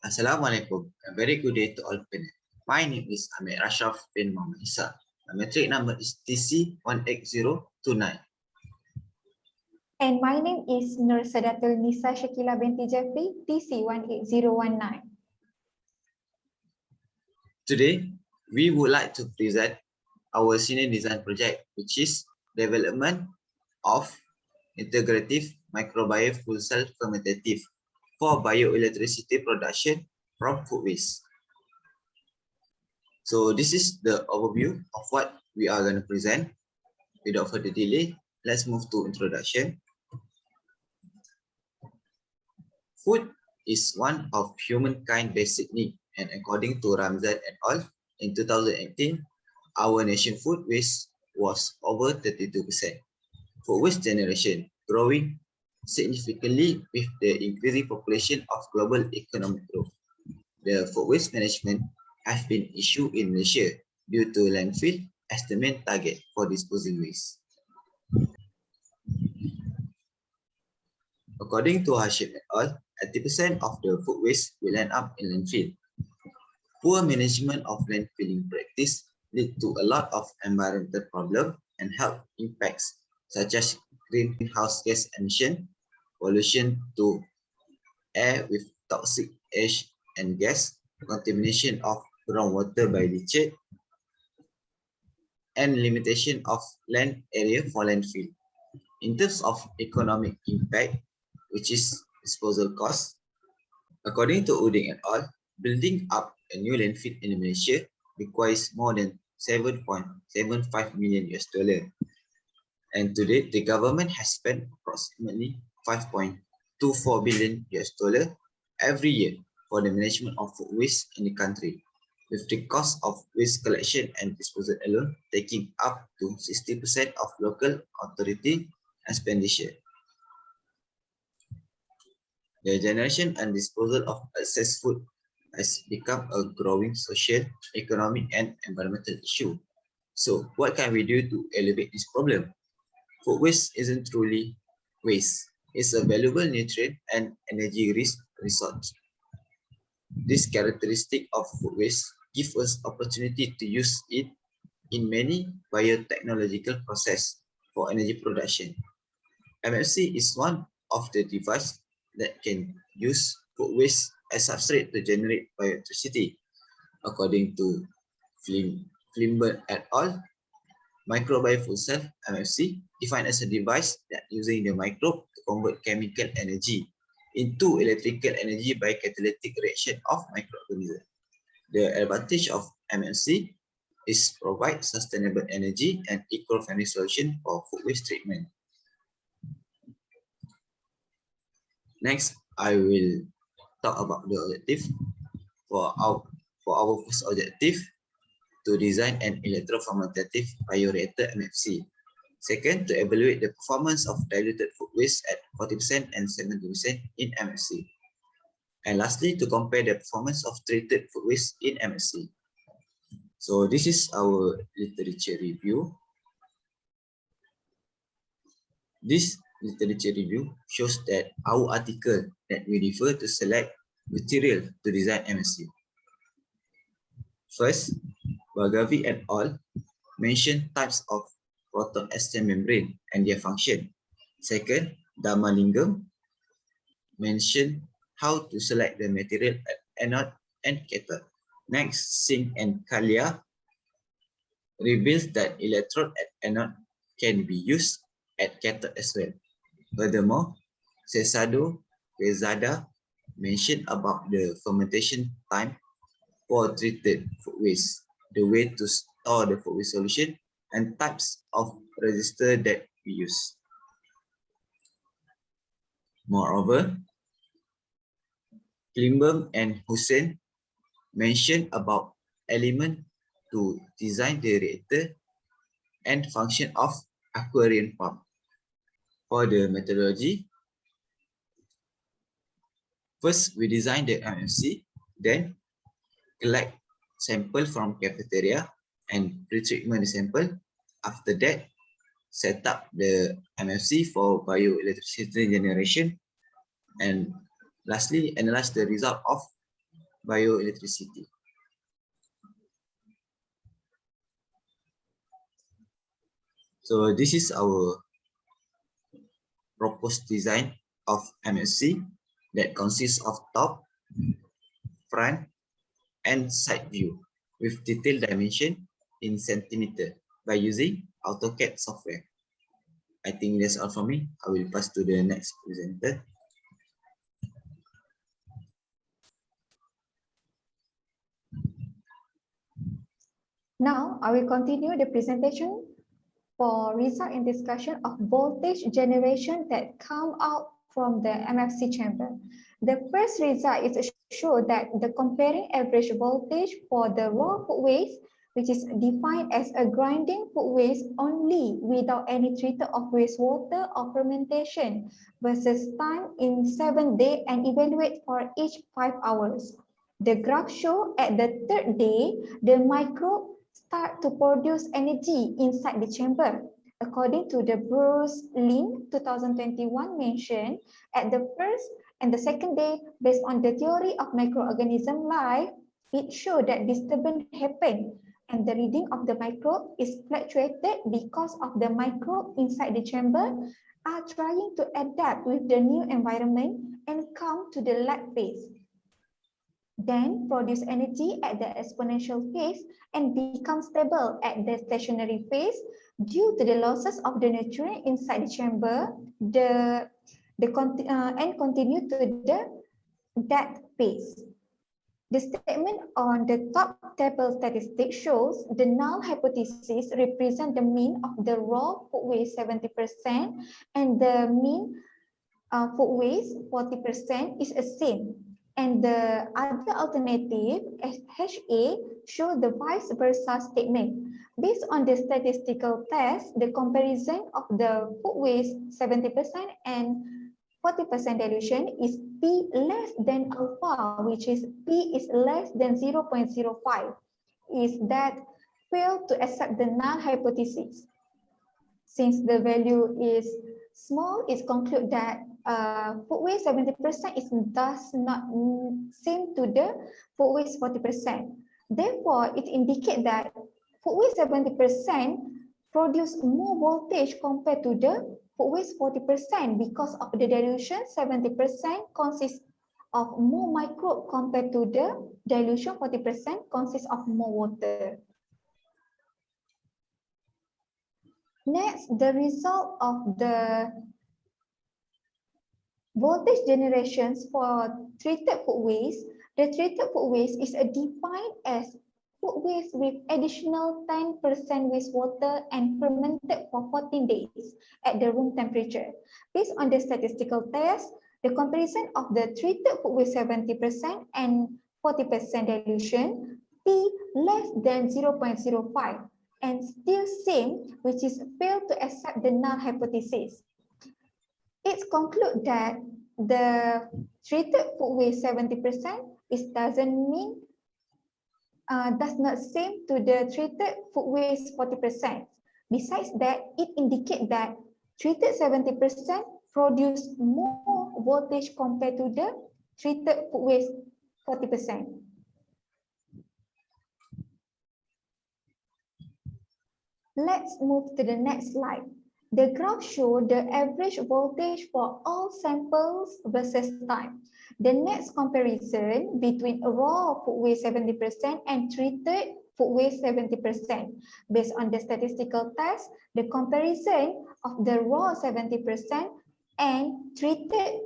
Assalamualaikum. A very good day to all panel. My name is Ahmed Rashraf bin Muhammad Isa. My metric number is TC18029. And my name is Nur Sadatul Nisa Shakila binti Jafri, TC18019. Today, we would like to present our senior design project, which is development of integrative microbial fuel cell fermentative for bioelectricity production from food waste. So this is the overview of what we are going to present. Without further delay, let's move to introduction. Food is one of humankind basic need, and according to Ramzan et al. In 2018, our nation food waste was over 32%. Food waste generation growing significantly with the increasing population of global economic growth. The food waste management has been issued in Malaysia due to landfill as the main target for disposing waste. According to Hashim et al., 80% of the food waste will end up in landfill. Poor management of landfilling practice lead to a lot of environmental problems and health impacts such as greenhouse gas emission, pollution to air with toxic ash and gas, contamination of groundwater by leachate, and limitation of land area for landfill. In terms of economic impact, which is disposal cost, according to Uding et al., building up a new landfill in Malaysia requires more than $7.75 million. And to date, the government has spent approximately $5.24 billion every year for the management of food waste in the country, with the cost of waste collection and disposal alone taking up to 60% of local authority expenditure. The generation and disposal of excess food has become a growing social, economic, and environmental issue. So what can we do to elevate this problem? Food waste isn't truly waste. It's a valuable nutrient and energy-rich resource. This characteristic of food waste gives us opportunity to use it in many biotechnological processes for energy production. MFC is one of the devices that can use food waste as substrate to generate bioelectricity. According to Flimberg et al., Microbial fuel cell (MFC) defined as a device that using the microbe to convert chemical energy into electrical energy by catalytic reaction of microorganisms. The advantage of MFC is provide sustainable energy and eco-friendly solution for food waste treatment. Next, I will talk about the objective. For our first objective, to design an electrofermentative bioreactor MFC. Second, to evaluate the performance of diluted food waste at 40% and 70% in MFC. And lastly, to compare the performance of treated food waste in MFC. So this is our literature review. This literature review shows that our article that we refer to select material to design MFC. First, Bagavi et al. Mention types of proton exchange membrane and their function. Second, Damalingam mention how to select the material at anode and cathode. Next, Singh and Kalia reveals that electrode at anode can be used at cathode as well. Furthermore, Cesado Quezada mentioned about the fermentation time for treated food waste, the way to store the food waste solution, and types of resistor that we use. Moreover, Klimberg and Hussein mentioned about element to design the reactor and function of aquarium pump. For the methodology, first we design the MFC, then collect sample from cafeteria and pre-treatment sample. After that, set up the MFC for bioelectricity generation, and lastly, analyze the result of bioelectricity. So this is our proposed design of MSC that consists of top, front, and side view with detailed dimension in centimeter by using AutoCAD software. I think that's all for me. I will pass to the next presenter. Now, I will continue the presentation for result in discussion of voltage generation that come out from the MFC chamber. The first result is to show that the comparing average voltage for the raw food waste, which is defined as a grinding food waste only without any treatment of wastewater or fermentation, versus time in 7 days and evaluate for each 5 hours. The graph show at the third day, the microbe start to produce energy inside the chamber. According to the Bruce Lin 2021 mentioned, at the first and the second day, based on the theory of microorganism life, it showed that disturbance happened and the reading of the microbe is fluctuated because of the microbe inside the chamber are trying to adapt with the new environment and come to the lab phase. Then produce energy at the exponential phase and become stable at the stationary phase due to the losses of the nutrient inside the chamber and continue to the death phase. The statement on the top table statistic shows the null hypothesis represent the mean of the raw food waste 70% and the mean food waste 40% is the same. And the other alternative, HA, show the vice versa statement. Based on the statistical test, the comparison of the food waste 70% and 40% dilution is P less than alpha, which is P is less than 0.05, is that fail to accept the null hypothesis. Since the value is small, it's conclude that food waste 70% is does not same to the food waste 40%. Therefore, it indicates that food waste 70% produce more voltage compared to the food waste 40% because of the dilution 70% consists of more microbe compared to the dilution 40% consists of more water. Next, the result of the voltage generations for treated food waste. The treated food waste is defined as food waste with additional 10% wastewater and fermented for 14 days at the room temperature. Based on the statistical test, the comparison of the treated food waste 70% and 40% dilution, P less than 0.05 and still same, which is failed to accept the null hypothesis. It's conclude that the treated food waste 70% doesn't mean does not same to the treated food waste 40%. Besides that, it indicates that treated 70% produce more voltage compared to the treated food waste 40%. Let's move to the next slide. The graph shows the average voltage for all samples versus time. The next comparison between raw food waste 70% and treated food waste 70%. Based on the statistical test, the comparison of the raw 70% and treated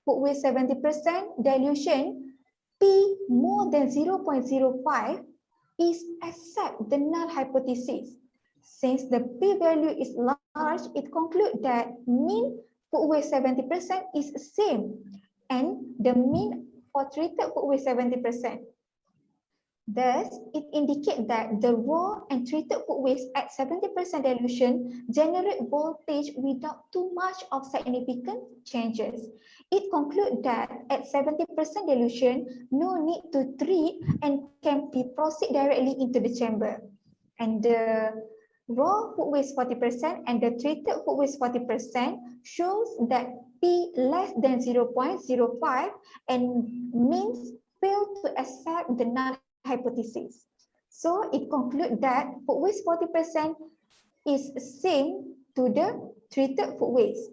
food waste 70% dilution, P more than 0.05 is accept the null hypothesis. Since the p-value is large, it concludes that mean food waste 70% is same and the mean for treated food waste 70%. Thus, it indicates that the raw and treated food waste at 70% dilution generate voltage without too much of significant changes. It concludes that at 70% dilution, no need to treat and can be proceed directly into the chamber. And the raw food waste 40% and the treated food waste 40% shows that P less than 0.05 and means failed to accept the null hypothesis. So it concludes that food waste 40% is same to the treated food waste.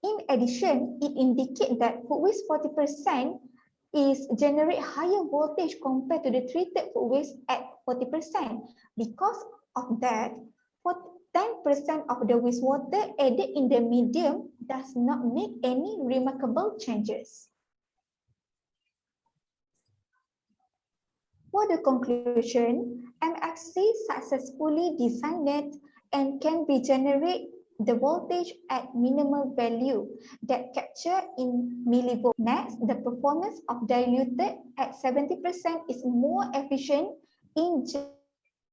In addition, it indicates that food waste 40% is generate higher voltage compared to the treated food waste at 40%. Because of that, 10% of the wastewater added in the medium does not make any remarkable changes. For the conclusion, MFC successfully designed and can be generate the voltage at minimal value that capture in millivolts. Next, the performance of diluted at 70% is more efficient in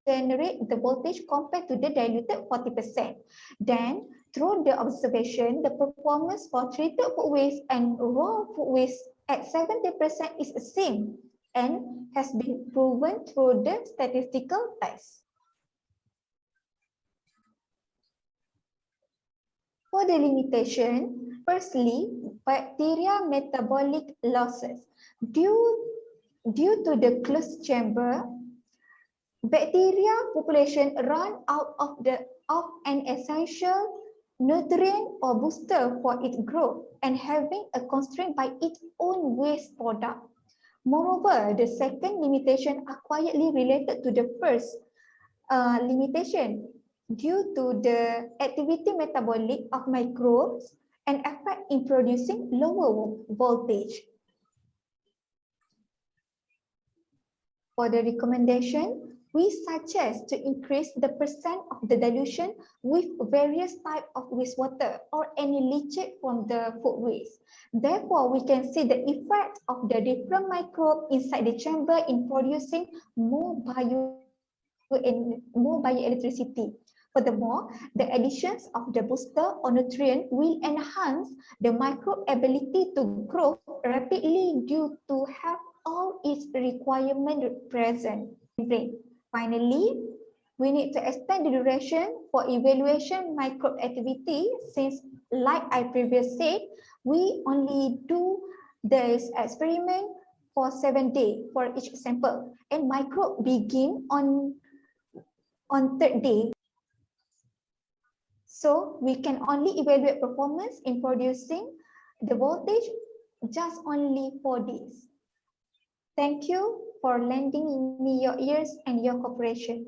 generate the voltage compared to the diluted 40%. Then, through the observation, the performance for treated food waste and raw food waste at 70% is the same and has been proven through the statistical test. For the limitation, firstly, bacteria metabolic losses. Due to the closed chamber, bacteria population run out of an essential nutrient or booster for its growth and having a constraint by its own waste product. Moreover, the second limitation are quietly related to the first limitation due to the activity metabolic of microbes and effect in producing lower voltage. For the recommendation, we suggest to increase the percent of the dilution with various types of wastewater or any leachate from the food waste. Therefore, we can see the effect of the different microbe inside the chamber in producing more bioelectricity. Furthermore, the additions of the booster or nutrient will enhance the microbe ability to grow rapidly due to have all its requirements present. Finally, we need to extend the duration for evaluation microbe activity since, like I previously said, we only do this experiment for 7 days for each sample and microbe begin on 3rd day. So we can only evaluate performance in producing the voltage just only 4 days. Thank you for lending me your ears and your cooperation.